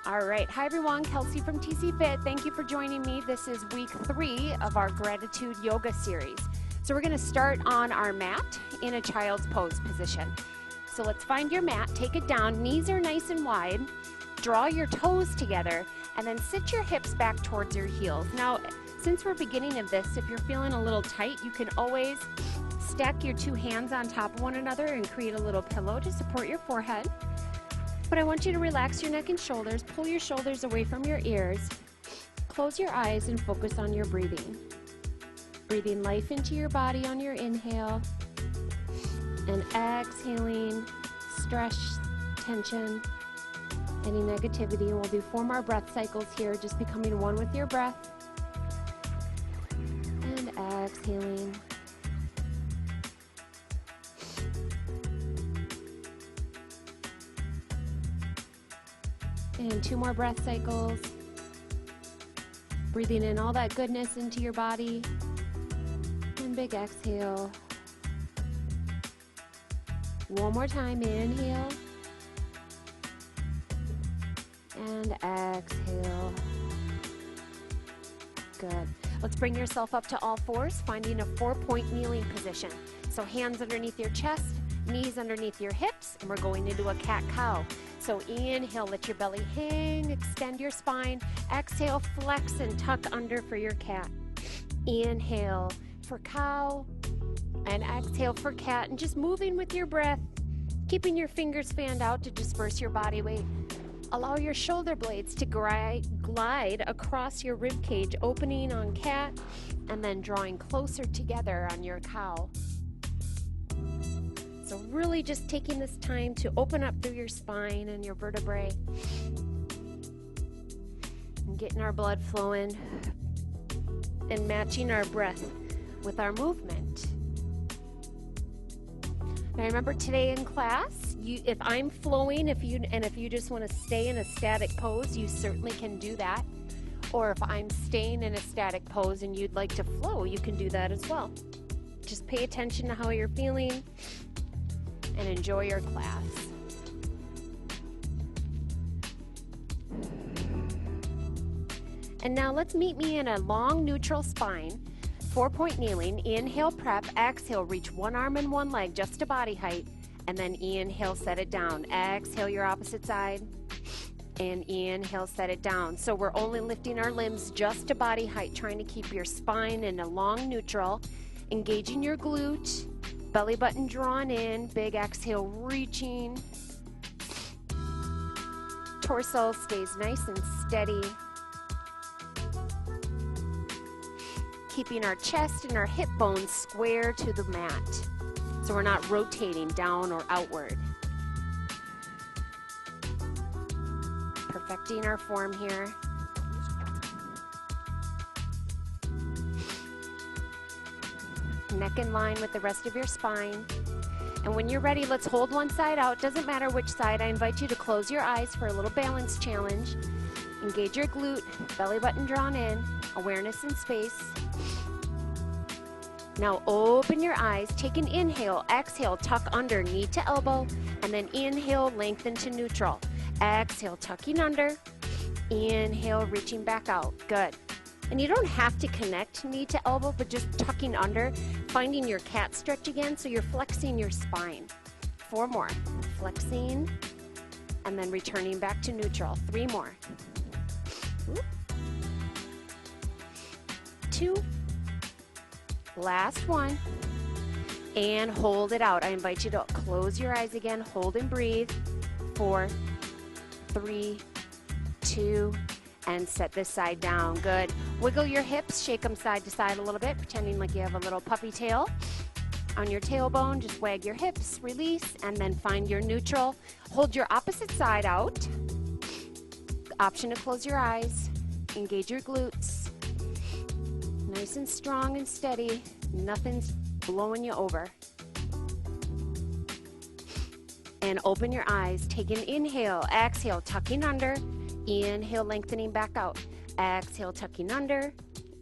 All right. Hi, everyone. Kelsey from TC Fit. Thank you for joining me. This is week 3 of our gratitude yoga series. So we're going to start on our mat in a child's pose position. So let's find your mat, take it down, knees are nice and wide, draw your toes together, and then sit your hips back towards your heels. Now, since we're beginning of this, if you're feeling a little tight, you can always stack your 2 hands on top of one another and create a little pillow to support your forehead. But I want you to relax your neck and shoulders, pull your shoulders away from your ears, close your eyes and focus on your breathing. Breathing life into your body on your inhale, and exhaling stress, tension, any negativity. We'll do 4 more breath cycles here, just becoming one with your breath, and exhaling. And 2 more breath cycles. Breathing in all that goodness into your body. And big exhale. One more time, inhale. And exhale. Good. Let's bring yourself up to all fours, finding a 4-point kneeling position. So hands underneath your chest, knees underneath your hips, and we're going into a cat-cow. So inhale, let your belly hang, extend your spine. Exhale, flex and tuck under for your cat. Inhale for cow, and exhale for cat. And just moving with your breath, keeping your fingers fanned out to disperse your body weight. Allow your shoulder blades to glide across your rib cage, opening on cat, and then drawing closer together on your cow. So really just taking this time to open up through your spine and your vertebrae and getting our blood flowing and matching our breath with our movement. Now remember today in class, if I'm flowing, if you just want to stay in a static pose, you certainly can do that. Or if I'm staying in a static pose and you'd like to flow, you can do that as well. Just pay attention to how you're feeling and enjoy your class. And now let's meet me in a long neutral spine, 4-point kneeling. Inhale, prep, exhale, reach one arm and one leg just to body height, and then inhale, set it down. Exhale your opposite side, and inhale, set it down. So we're only lifting our limbs just to body height, trying to keep your spine in a long neutral, engaging your glute, belly button drawn in, big exhale, reaching. Torso stays nice and steady. Keeping our chest and our hip bones square to the mat, so we're not rotating down or outward. Perfecting our form here. Neck in line with the rest of your spine. And when you're ready, let's hold one side out. Doesn't matter which side. I invite you to close your eyes for a little balance challenge. Engage your glute, belly button drawn in, awareness in space. Now open your eyes, take an inhale, exhale, tuck under, knee to elbow, and then inhale, lengthen to neutral. Exhale, tucking under, inhale, reaching back out. Good. And you don't have to connect knee to elbow, but just tucking under, finding your cat stretch again, so you're flexing your spine. 4 more. Flexing, and then returning back to neutral. 3 more. 2. Last one. And hold it out. I invite you to close your eyes again, hold and breathe. 4, 3, 2, and set this side down. Good. Wiggle your hips, shake them side to side a little bit, pretending like you have a little puppy tail. On your tailbone, just wag your hips, release, and then find your neutral. Hold your opposite side out. Option to close your eyes. Engage your glutes. Nice and strong and steady. Nothing's blowing you over. And open your eyes. Take an inhale, exhale, tucking under. Inhale, lengthening back out. Exhale, tucking under.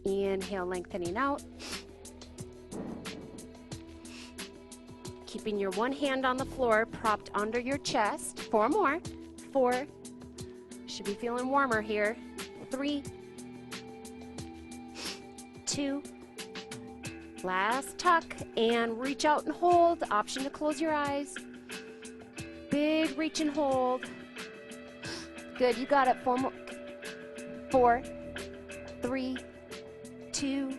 Inhale, lengthening out. Keeping your one hand on the floor, propped under your chest. 4 more. 4. Should be feeling warmer here. 3, 2, last tuck, and reach out and hold. Option to close your eyes. Big reach and hold. Good, you got it. 4 more. 4, 3, 2,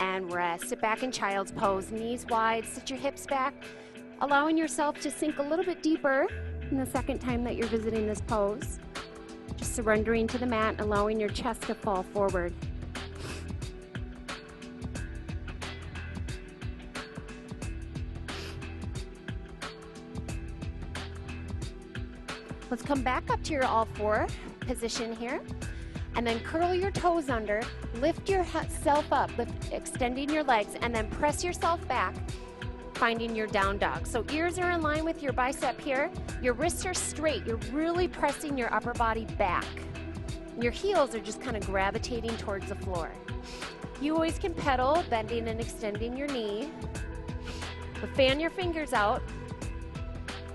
and rest. Sit back in child's pose. Knees wide, sit your hips back, allowing yourself to sink a little bit deeper in the second time that you're visiting this pose. Just surrendering to the mat, allowing your chest to fall forward. Let's come back up to your all four position here, and then curl your toes under, lift yourself up, extending your legs, and then press yourself back, finding your down dog. So ears are in line with your bicep here, your wrists are straight, you're really pressing your upper body back. Your heels are just kind of gravitating towards the floor. You always can pedal, bending and extending your knee, but fan your fingers out,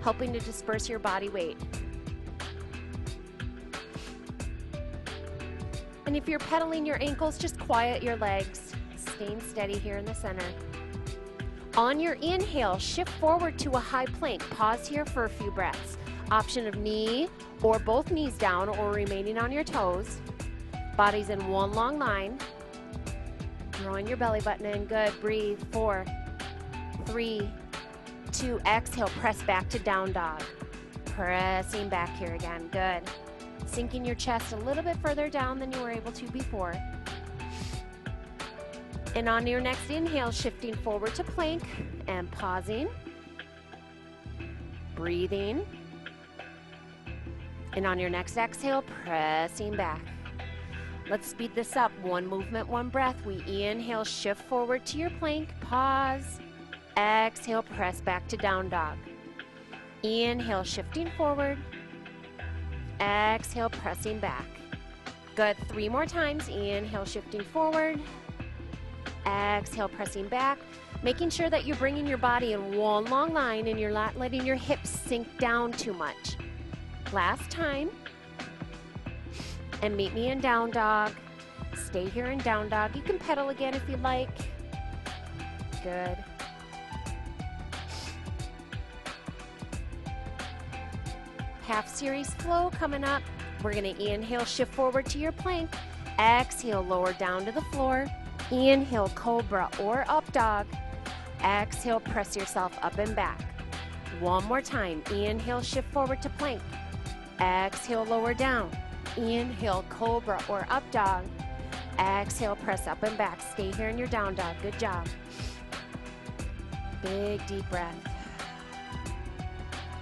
helping to disperse your body weight. And if you're pedaling your ankles, just quiet your legs, staying steady here in the center. On your inhale, shift forward to a high plank. Pause here for a few breaths. Option of knee or both knees down or remaining on your toes. Body's in one long line. Drawing your belly button in. Good. Breathe. 4, 3, 2. Exhale. Press back to down dog. Pressing back here again. Good. Sinking your chest a little bit further down than you were able to before. And on your next inhale, shifting forward to plank and pausing. Breathing. And on your next exhale, pressing back. Let's speed this up. One movement, one breath. We inhale, shift forward to your plank, pause. Exhale, press back to down dog. Inhale, shifting forward. Exhale, pressing back. Good. 3 more times. Inhale, shifting forward. Exhale, pressing back. Making sure that you're bringing your body in one long line and you're not letting your hips sink down too much. Last time. And meet me in down dog. Stay here in down dog. You can pedal again if you like. Good. Half series flow coming up. We're going to inhale, shift forward to your plank. Exhale, lower down to the floor. Inhale, cobra or up dog. Exhale, press yourself up and back. One more time. Inhale, shift forward to plank. Exhale, lower down. Inhale, cobra or up dog. Exhale, press up and back. Stay here in your down dog. Good job. Big deep breath.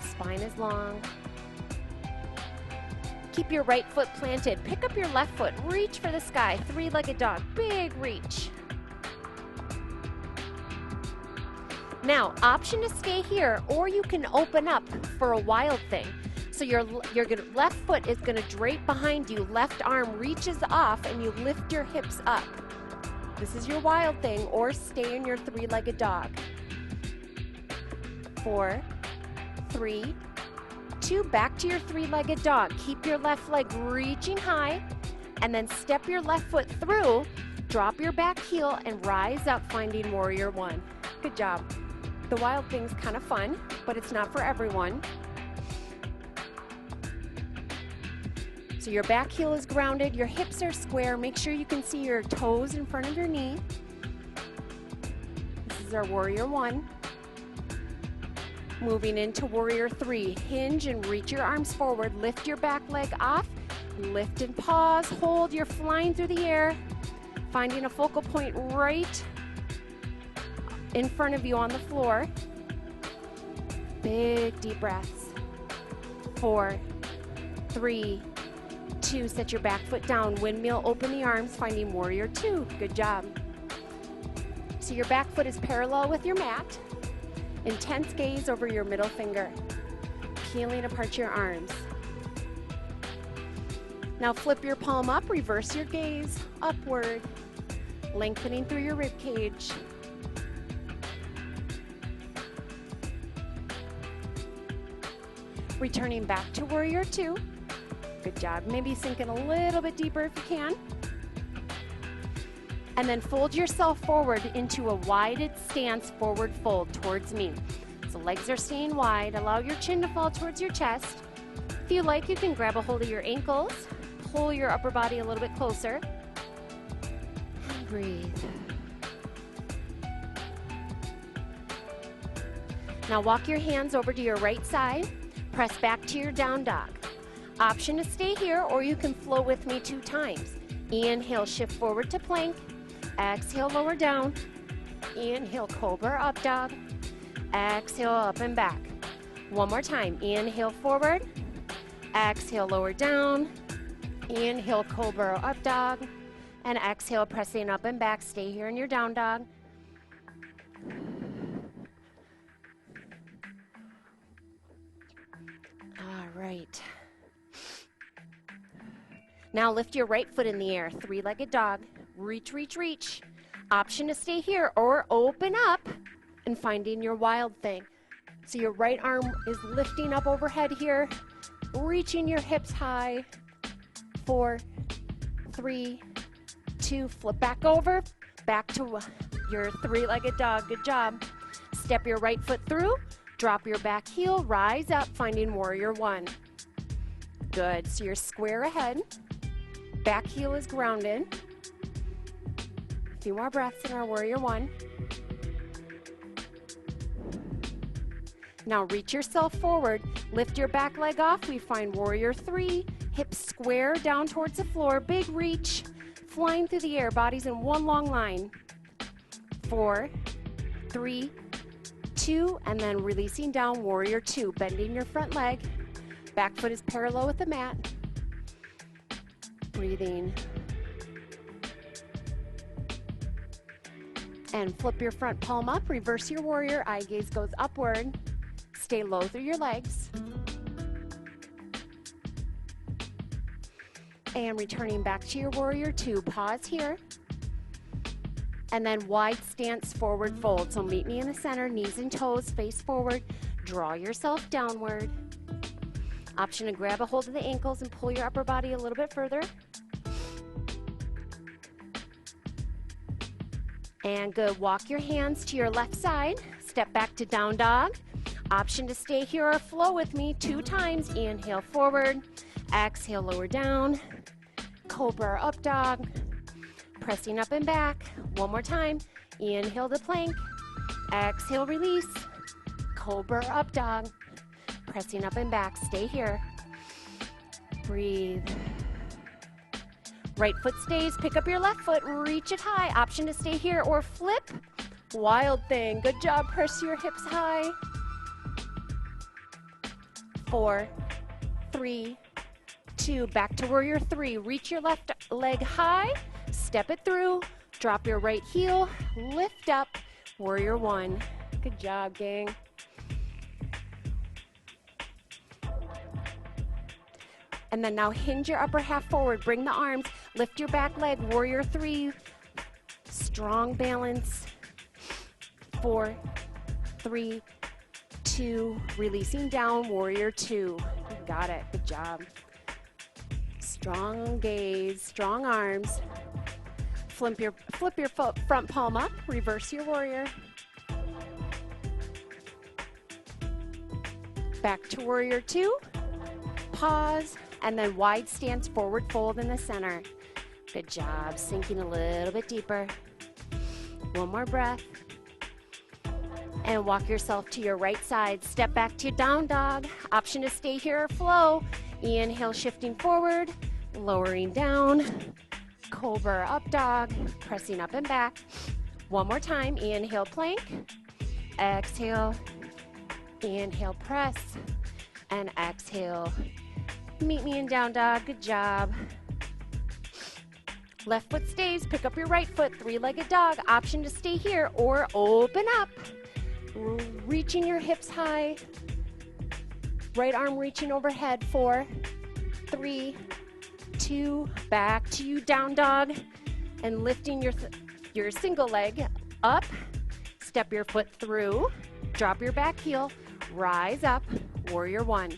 Spine is long. Keep your right foot planted. Pick up your left foot. Reach for the sky. Three-legged dog. Big reach. Now, option to stay here, or you can open up for a wild thing. So your left foot is going to drape behind you. Left arm reaches off, and you lift your hips up. This is your wild thing, or stay in your three-legged dog. 4, 3, 2, back to your three-legged dog. Keep your left leg reaching high, and then step your left foot through, drop your back heel, and rise up, finding warrior one. Good job. The wild thing's kind of fun, but it's not for everyone. So your back heel is grounded, your hips are square. Make sure you can see your toes in front of your knee. This is our warrior one. Moving into warrior 3. Hinge and reach your arms forward. Lift your back leg off. Lift and pause. Hold. You're flying through the air. Finding a focal point right in front of you on the floor. Big deep breaths. 4, 3, 2. Set your back foot down. Windmill, open the arms, finding warrior 2. Good job. So your back foot is parallel with your mat. Intense gaze over your middle finger, peeling apart your arms. Now flip your palm up, reverse your gaze upward, lengthening through your rib cage. Returning back to warrior 2. Good job. Maybe sink in a little bit deeper if you can. And then fold yourself forward into a wide stance, forward fold towards me. So legs are staying wide. Allow your chin to fall towards your chest. If you like, you can grab a hold of your ankles, pull your upper body a little bit closer, and breathe. Now walk your hands over to your right side, press back to your down dog. Option to stay here, or you can flow with me 2 times. Inhale, shift forward to plank. Exhale, lower down. Inhale, cobra, up dog. Exhale, up and back. One more time. Inhale, forward. Exhale, lower down. Inhale, cobra, up dog. And exhale, pressing up and back. Stay here in your down dog. All right. Now lift your right foot in the air, 3-legged dog. Reach, reach, reach. Option to stay here or open up and finding your wild thing. So your right arm is lifting up overhead here, reaching your hips high. 4, 3, 2, flip back over, back to your 3-legged dog. Good job. Step your right foot through, drop your back heel, rise up, finding warrior 1. Good, so you're square ahead. Back heel is grounded. A few more breaths in our warrior 1. Now reach yourself forward, lift your back leg off. We find warrior 3, hips square down towards the floor, big reach, flying through the air, bodies in one long line. 4, 3, 2, and then releasing down, warrior 2, bending your front leg. Back foot is parallel with the mat. Breathing. And flip your front palm up, reverse your warrior, eye gaze goes upward. Stay low through your legs. And returning back to your warrior 2, pause here. And then wide stance, forward fold. So meet me in the center, knees and toes, face forward. Draw yourself downward. Option to grab a hold of the ankles and pull your upper body a little bit further. And good, walk your hands to your left side. Step back to down dog. Option to stay here or flow with me 2 times. Inhale forward, exhale lower down. Cobra up dog. Pressing up and back. One more time. Inhale to plank. Exhale, release. Cobra up dog. Pressing up and back. Stay here. Breathe. Right foot stays. Pick up your left foot. Reach it high. Option to stay here or flip. Wild thing. Good job. Press your hips high. 4, 3, 2. Back to warrior 3. Reach your left leg high. Step it through. Drop your right heel. Lift up. Warrior 1. Good job, gang. And then now hinge your upper half forward. Bring the arms. Lift your back leg. Warrior 3. Strong balance. 4, 3, 2. Releasing down. Warrior 2. You got it. Good job. Strong gaze. Strong arms. Flip your front palm up. Reverse your warrior. Back to warrior 2. Pause. And then wide stance, forward fold in the center. Good job. Sinking a little bit deeper. One more breath. And walk yourself to your right side. Step back to down dog. Option to stay here or flow. Inhale, shifting forward. Lowering down. Cobra up dog. Pressing up and back. One more time. Inhale, plank. Exhale. Inhale, press. And exhale. Meet me in down dog. Good job. Left foot stays. Pick up your right foot. 3-legged dog. Option to stay here or open up. Reaching your hips high. Right arm reaching overhead. 4, 3, 2. Back to you, down dog. And lifting your single leg up. Step your foot through. Drop your back heel. Rise up. Warrior 1.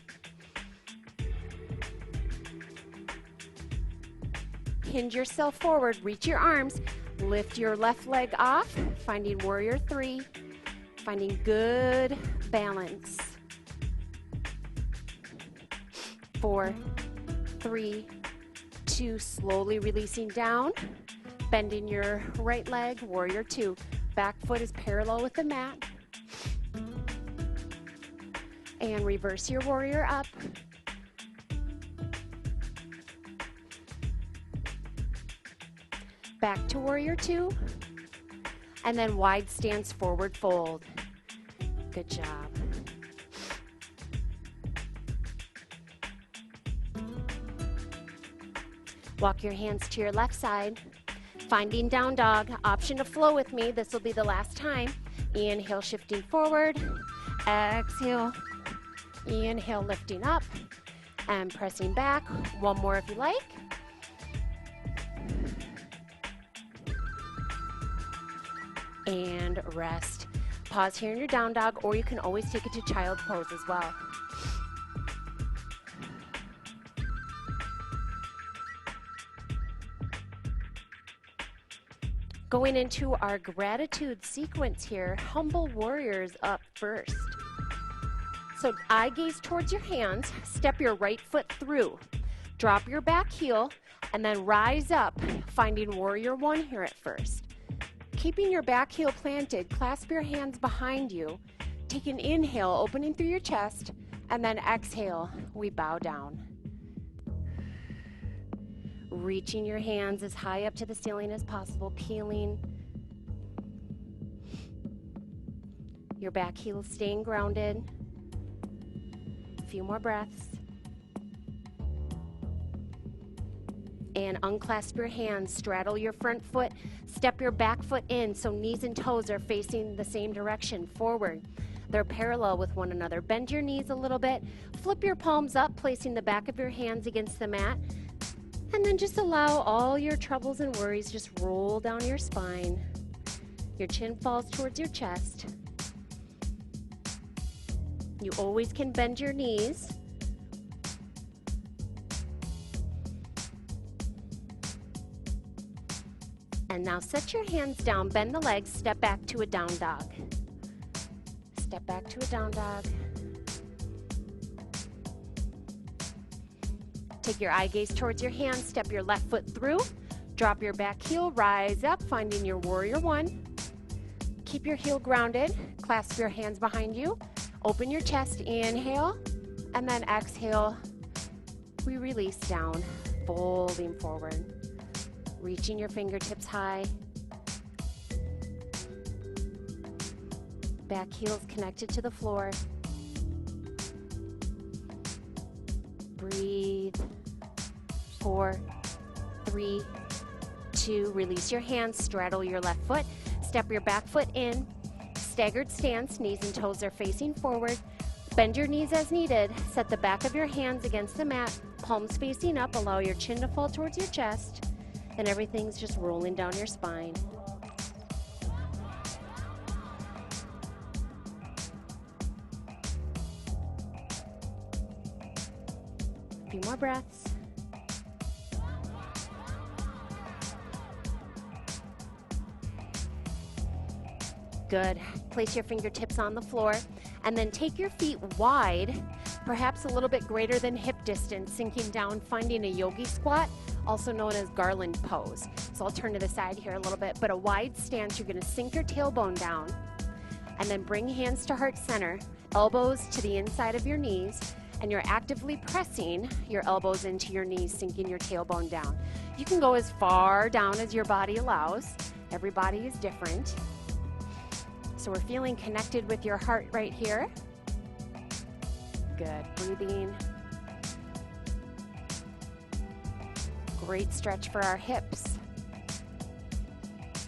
hinge yourself forward, reach your arms, lift your left leg off, finding warrior three, finding good balance. 4, 3, 2, slowly releasing down, bending your right leg, warrior two. Back foot is parallel with the mat. And reverse your warrior up. Back to warrior two. And then wide stance, forward fold. Good job. Walk your hands to your left side. Finding down dog, option to flow with me. This will be the last time. Inhale, shifting forward. Exhale. Inhale, lifting up and pressing back. One more if you like. And rest. Pause here in your down dog, or you can always take it to child's pose as well. Going into our gratitude sequence here, humble warriors up first. So eye gaze towards your hands, step your right foot through, drop your back heel, and then rise up, finding warrior one here at first. Keeping your back heel planted, clasp your hands behind you, take an inhale, opening through your chest, and then exhale, we bow down. Reaching your hands as high up to the ceiling as possible, peeling. Your back heel staying grounded. A few more breaths. And unclasp your hands, straddle your front foot, step your back foot in so knees and toes are facing the same direction, forward. They're parallel with one another. Bend your knees a little bit, flip your palms up, placing the back of your hands against the mat. And then just allow all your troubles and worries just roll down your spine. Your chin falls towards your chest. You always can bend your knees. And now set your hands down, bend the legs, step back to a down dog. Step back to a down dog. Take your eye gaze towards your hands, step your left foot through, drop your back heel, rise up, finding your warrior one. Keep your heel grounded, clasp your hands behind you, open your chest, inhale, and then exhale, we release down, folding forward, reaching your fingertips high, back heels connected to the floor. Breathe. 4, 3, 2, release your hands, straddle your left foot, step your back foot in, staggered stance, knees and toes are facing forward, bend your knees as needed, set the back of your hands against the mat, palms facing up, allow your chin to fall towards your chest, and everything's just rolling down your spine. A few more breaths. Good. Place your fingertips on the floor and then take your feet wide, perhaps a little bit greater than hip distance, sinking down, finding a yogi squat, also known as garland pose. So I'll turn to the side here a little bit, but a wide stance, you're gonna sink your tailbone down and then bring hands to heart center, elbows to the inside of your knees, and you're actively pressing your elbows into your knees, sinking your tailbone down. You can go as far down as your body allows. Every body is different. So we're feeling connected with your heart right here. Good, breathing. Great stretch for our hips.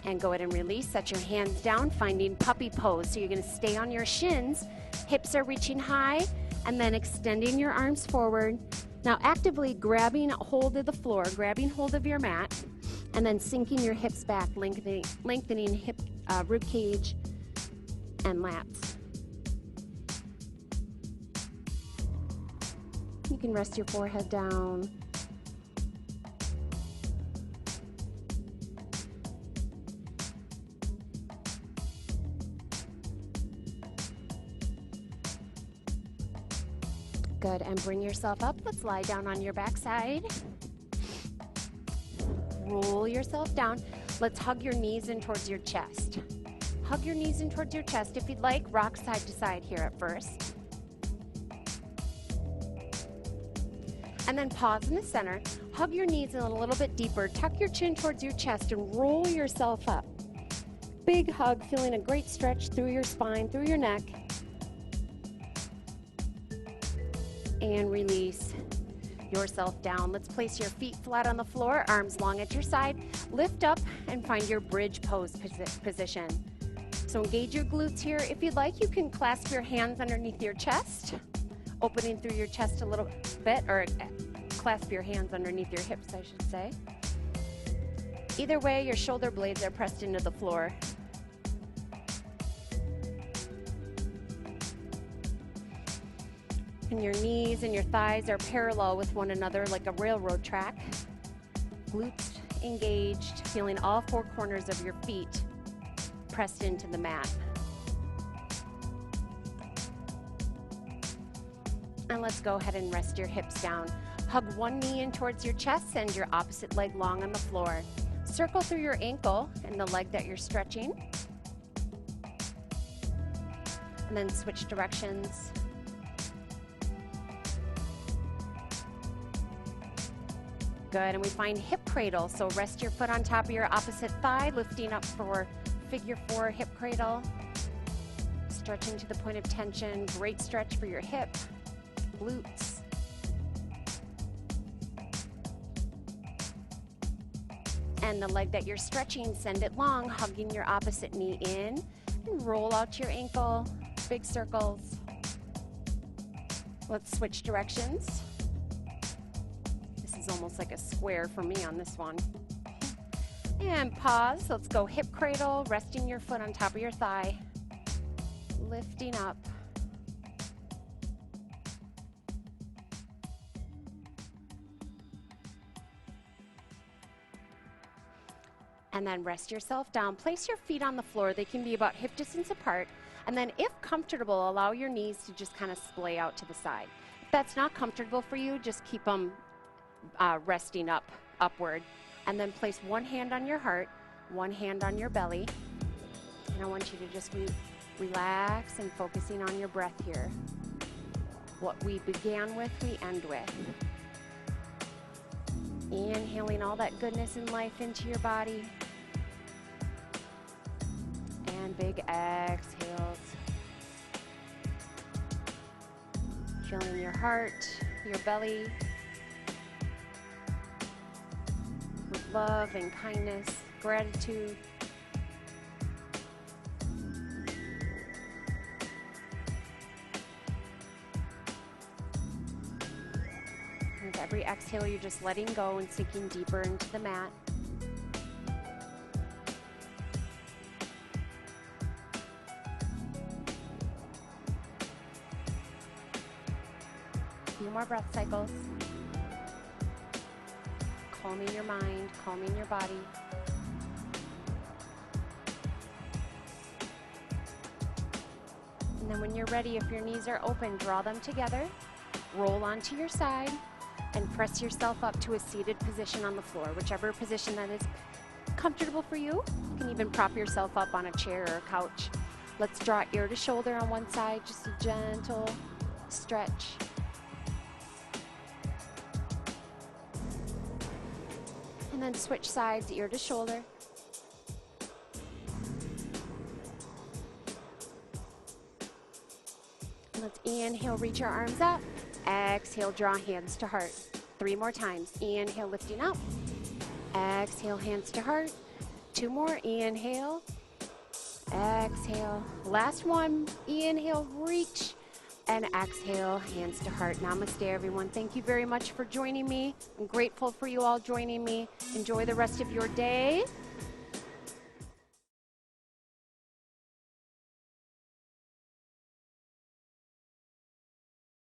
And go ahead and release, set your hands down, finding puppy pose. So you're gonna stay on your shins, hips are reaching high, and then extending your arms forward. Now actively grabbing hold of the floor, grabbing hold of your mat, and then sinking your hips back, lengthening hip, rib cage, and lats. You can rest your forehead down. Good, and bring yourself up. Let's lie down on your backside. Roll yourself down. Let's hug your knees in towards your chest. Hug your knees in towards your chest. If you'd like, rock side to side here at first. And then pause in the center. Hug your knees in a little bit deeper. Tuck your chin towards your chest and roll yourself up. Big hug, feeling a great stretch through your spine, through your neck. And release yourself down. Let's place your feet flat on the floor, arms long at your side. Lift up and find your bridge pose position. So engage your glutes here. If you'd like, you can clasp your hands underneath your chest, opening through your chest a little bit, or clasp your hands underneath your hips, I should say. Either way, your shoulder blades are pressed into the floor. And your knees and your thighs are parallel with one another like a railroad track. Glutes engaged, feeling all four corners of your feet pressed into the mat. And let's go ahead and rest your hips down. Hug one knee in towards your chest, send your opposite leg long on the floor. Circle through your ankle and the leg that you're stretching. And then switch directions. Good, and we find hip cradle. So rest your foot on top of your opposite thigh, lifting up for figure 4 hip cradle. Stretching to the point of tension. Great stretch for your hip, glutes. And the leg that you're stretching, send it long, hugging your opposite knee in, and roll out your ankle, big circles. Let's switch directions. Almost like a square for me on this one. And pause. Let's go hip cradle, resting your foot on top of your thigh, lifting up. And then rest yourself down. Place your feet on the floor. They can be about hip distance apart. And then if comfortable, allow your knees to just kind of splay out to the side. If that's not comfortable for you, just keep them resting upward, and then place one hand on your heart, one hand on your belly, and I want you to just relax and focusing on your breath here. What we began with, we end with. Inhaling all that goodness and life into your body, and big exhales. Feeling your heart, your belly, love and kindness, gratitude. With every exhale, you're just letting go and sinking deeper into the mat. A few more breath cycles. Calming your mind, calming your body. And then when you're ready, if your knees are open, draw them together, roll onto your side, and press yourself up to a seated position on the floor, whichever position that is comfortable for you. You can even prop yourself up on a chair or a couch. Let's draw ear to shoulder on one side, just a gentle stretch. And then switch sides, ear to shoulder. And let's inhale, reach your arms up. Exhale, draw hands to heart. 3 more times. Inhale, lifting up. Exhale, hands to heart. 2 more. Inhale. Exhale. Last one. Inhale, reach. And exhale, hands to heart. Namaste, everyone. Thank you very much for joining me. I'm grateful for you all joining me. Enjoy the rest of your day.